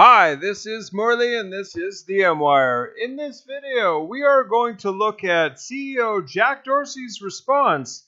Hi, this is Morley and this is the M-Wire. In this video, we are going to look at CEO Jack Dorsey's response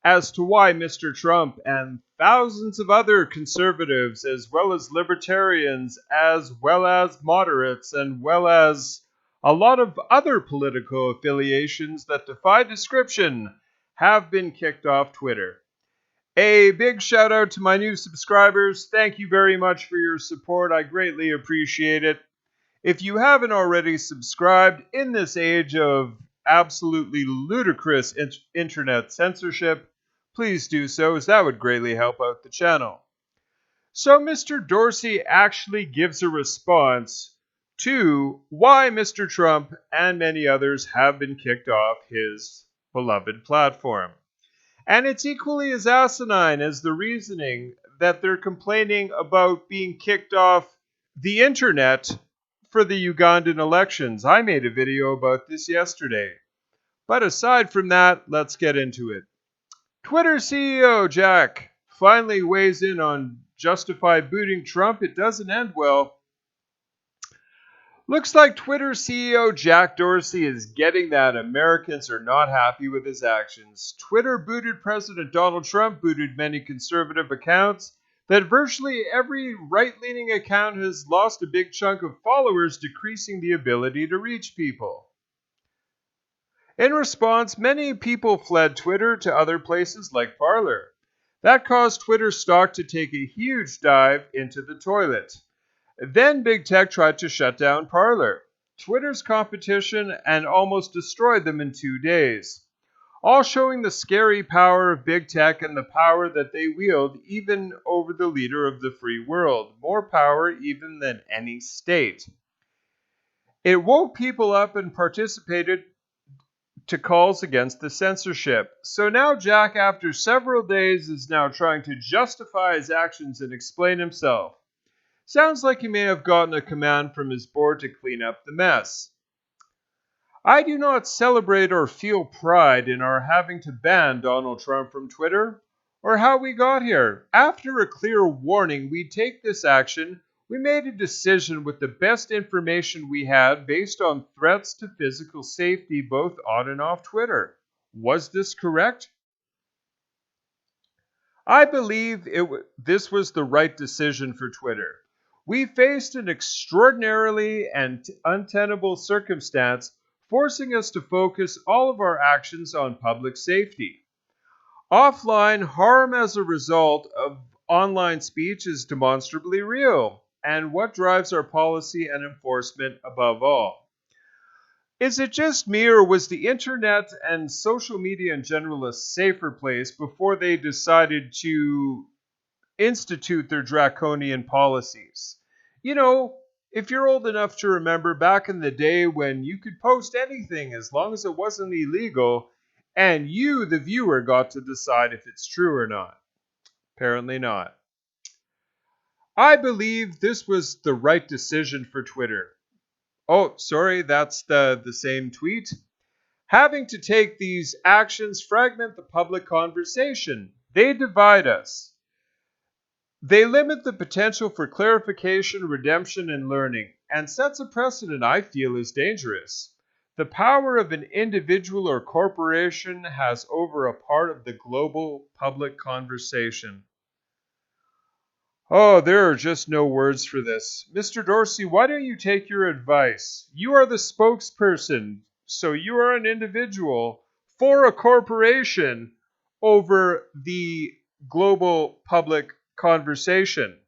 as to why Mr. Trump and thousands of other conservatives, as well as libertarians, as well as moderates, and well as a lot of other political affiliations that defy description, have been kicked off Twitter. A big shout out to my new subscribers. Thank you very much for your support. I greatly appreciate it. If you haven't already subscribed in this age of absolutely ludicrous internet censorship, please do so, as that would greatly help out the channel. So Mr. Dorsey actually gives a response to why Mr. Trump and many others have been kicked off his beloved platform. And it's equally as asinine as the reasoning that they're complaining about being kicked off the internet for the Ugandan elections. I made a video about this yesterday. But aside from that, let's get into it. Twitter CEO Jack finally weighs in on justified booting Trump. It doesn't end well. Looks like Twitter CEO Jack Dorsey is getting that Americans are not happy with his actions. Twitter booted President Donald Trump, booted many conservative accounts, that virtually every right-leaning account has lost a big chunk of followers, decreasing the ability to reach people. In response, many people fled Twitter to other places like Parler. That caused Twitter stock to take a huge dive into the toilet. Then Big Tech tried to shut down Parler, Twitter's competition, and almost destroyed them in 2 days, all showing the scary power of Big Tech and the power that they wield even over the leader of the free world, more power even than any state. It woke people up and participated to calls against the censorship. So now Jack, after several days, is now trying to justify his actions and explain himself. Sounds like he may have gotten a command from his board to clean up the mess. I do not celebrate or feel pride in our having to ban Donald Trump from Twitter, or how we got here. After a clear warning we'd take this action, we made a decision with the best information we had based on threats to physical safety both on and off Twitter. Was this correct? I believe this was the right decision for Twitter. We faced an extraordinarily and untenable circumstance, forcing us to focus all of our actions on public safety. Offline, harm as a result of online speech is demonstrably real, and what drives our policy and enforcement above all. Is it just me, or was the internet and social media in general a safer place before they decided to institute their draconian policies? You know, if you're old enough to remember back in the day when you could post anything as long as it wasn't illegal, and you, the viewer, got to decide if it's true or not. Apparently not. I believe this was the right decision for Twitter. Oh, sorry, that's the same tweet. Having to take these actions fragment the public conversation. They divide us. They limit the potential for clarification, redemption, and learning, and sets a precedent I feel is dangerous. The power of an individual or corporation has over a part of the global public conversation. Oh, there are just no words for this. Mr. Dorsey, why don't you take your advice? You are the spokesperson, so you are an individual for a corporation over the global public conversation.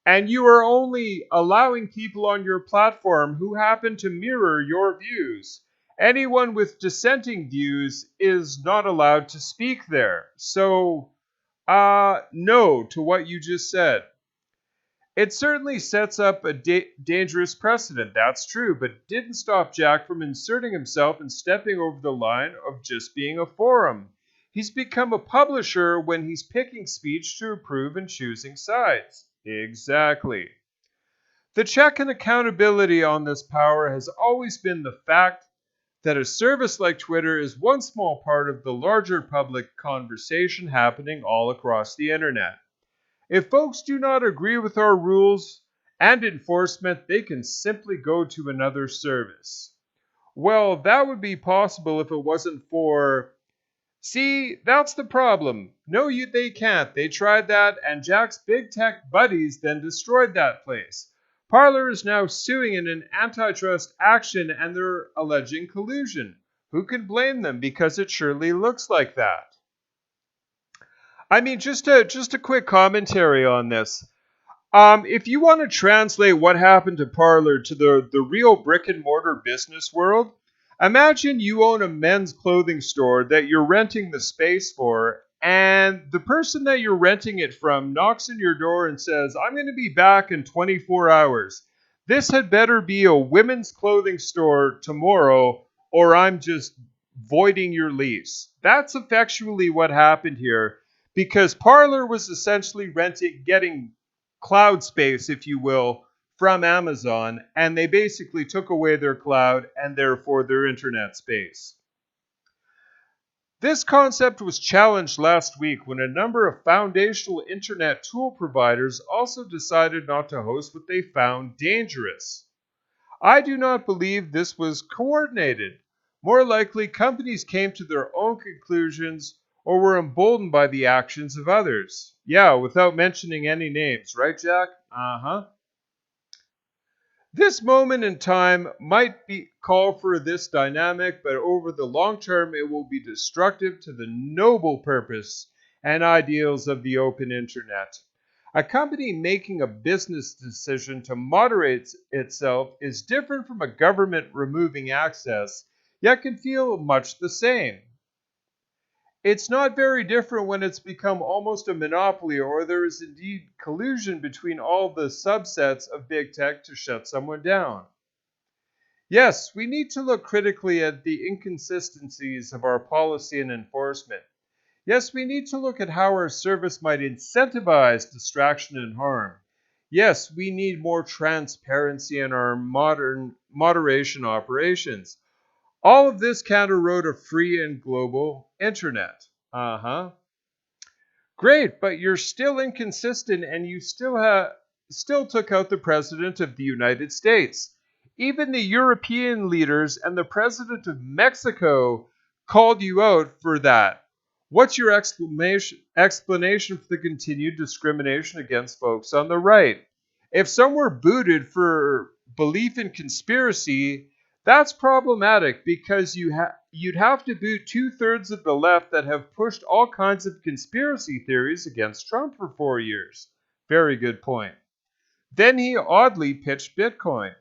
And you are only allowing people on your platform who happen to mirror your views. Anyone with dissenting views is not allowed to speak there. So, no to what you just said. It certainly sets up a dangerous precedent, that's true, but it didn't stop Jack from inserting himself and stepping over the line of just being a forum. He's become a publisher when he's picking speech to approve and choosing sides. Exactly. The check and accountability on this power has always been the fact that a service like Twitter is one small part of the larger public conversation happening all across the internet. If folks do not agree with our rules and enforcement, they can simply go to another service. Well, that would be possible if it wasn't for. See, that's the problem. No, they can't. They tried that, and Jack's big tech buddies then destroyed that place. Parler is now suing in an antitrust action, and they're alleging collusion. Who can blame them? Because it surely looks like that. I mean, just a quick commentary on this. If you want to translate what happened to Parler to the real brick and mortar business world, imagine you own a men's clothing store that you're renting the space for, and the person that you're renting it from knocks on your door and says, "I'm going to be back in 24 hours. This had better be a women's clothing store tomorrow, or I'm just voiding your lease." That's effectually what happened here, because Parler was essentially getting cloud space, if you will, from Amazon, and they basically took away their cloud and therefore their internet space. This concept was challenged last week when a number of foundational internet tool providers also decided not to host what they found dangerous. I do not believe this was coordinated. More likely, companies came to their own conclusions or were emboldened by the actions of others. Yeah, without mentioning any names, right, Jack? Uh-huh. This moment in time might be call for this dynamic, but over the long term, it will be destructive to the noble purpose and ideals of the open internet. A company making a business decision to moderate itself is different from a government removing access, yet can feel much the same. It's not very different when it's become almost a monopoly or there is indeed collusion between all the subsets of big tech to shut someone down. Yes, we need to look critically at the inconsistencies of our policy and enforcement. Yes, we need to look at how our service might incentivize distraction and harm. Yes, we need more transparency in our modern moderation operations. All of this can erode a free and global internet. Uh-huh. Great, but you're still inconsistent and you still took out the president of the United States. Even the European leaders and the president of Mexico called you out for that. What's your explanation for the continued discrimination against folks on the right? If some were booted for belief in conspiracy, that's problematic because you'd have to boot two-thirds of the left that have pushed all kinds of conspiracy theories against Trump for 4 years. Very good point. Then he oddly pitched Bitcoin.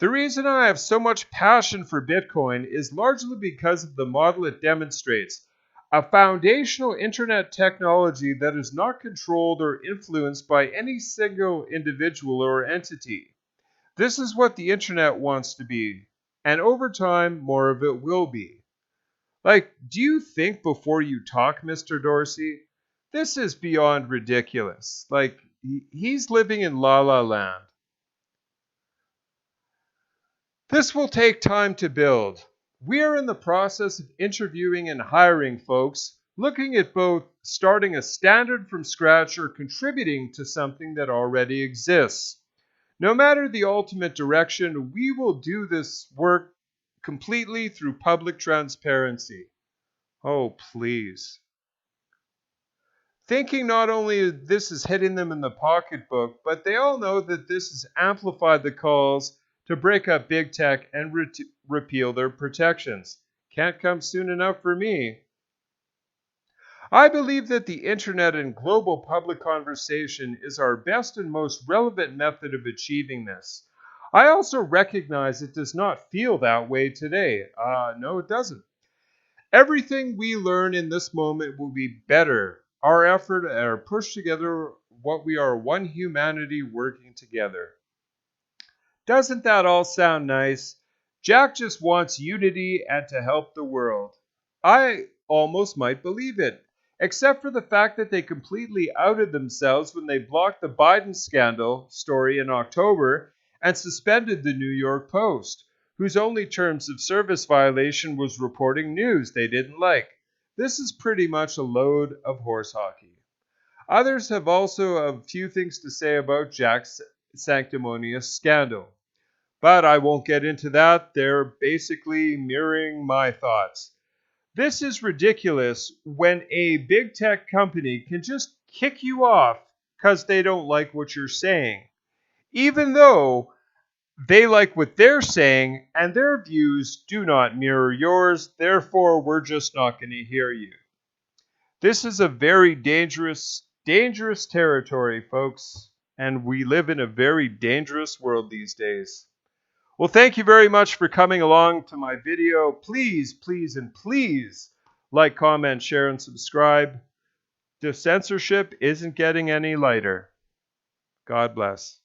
The reason I have so much passion for Bitcoin is largely because of the model it demonstrates. A foundational internet technology that is not controlled or influenced by any single individual or entity. This is what the internet wants to be, and over time, more of it will be. Like, do you think before you talk, Mr. Dorsey? This is beyond ridiculous. Like, he's living in La La Land. This will take time to build. We are in the process of interviewing and hiring folks, looking at both starting a standard from scratch or contributing to something that already exists. No matter the ultimate direction, we will do this work completely through public transparency. Oh, please. Thinking not only this is hitting them in the pocketbook, but they all know that this has amplified the calls to break up big tech and repeal their protections. Can't come soon enough for me. I believe that the internet and global public conversation is our best and most relevant method of achieving this. I also recognize it does not feel that way today. No, it doesn't. Everything we learn in this moment will be better. Our effort are pushed together what we are one humanity working together. Doesn't that all sound nice? Jack just wants unity and to help the world. I almost might believe it, except for the fact that they completely outed themselves when they blocked the Biden scandal story in October and suspended the New York Post, whose only terms of service violation was reporting news they didn't like. This is pretty much a load of horse hockey. Others have also a few things to say about Jack's sanctimonious scandal. But I won't get into that. They're basically mirroring my thoughts. This is ridiculous when a big tech company can just kick you off because they don't like what you're saying, even though they like what they're saying and their views do not mirror yours. Therefore, we're just not going to hear you. This is a very dangerous, dangerous territory, folks, and we live in a very dangerous world these days. Well, thank you very much for coming along to my video. Please, please, and please like, comment, share, and subscribe. The censorship isn't getting any lighter. God bless.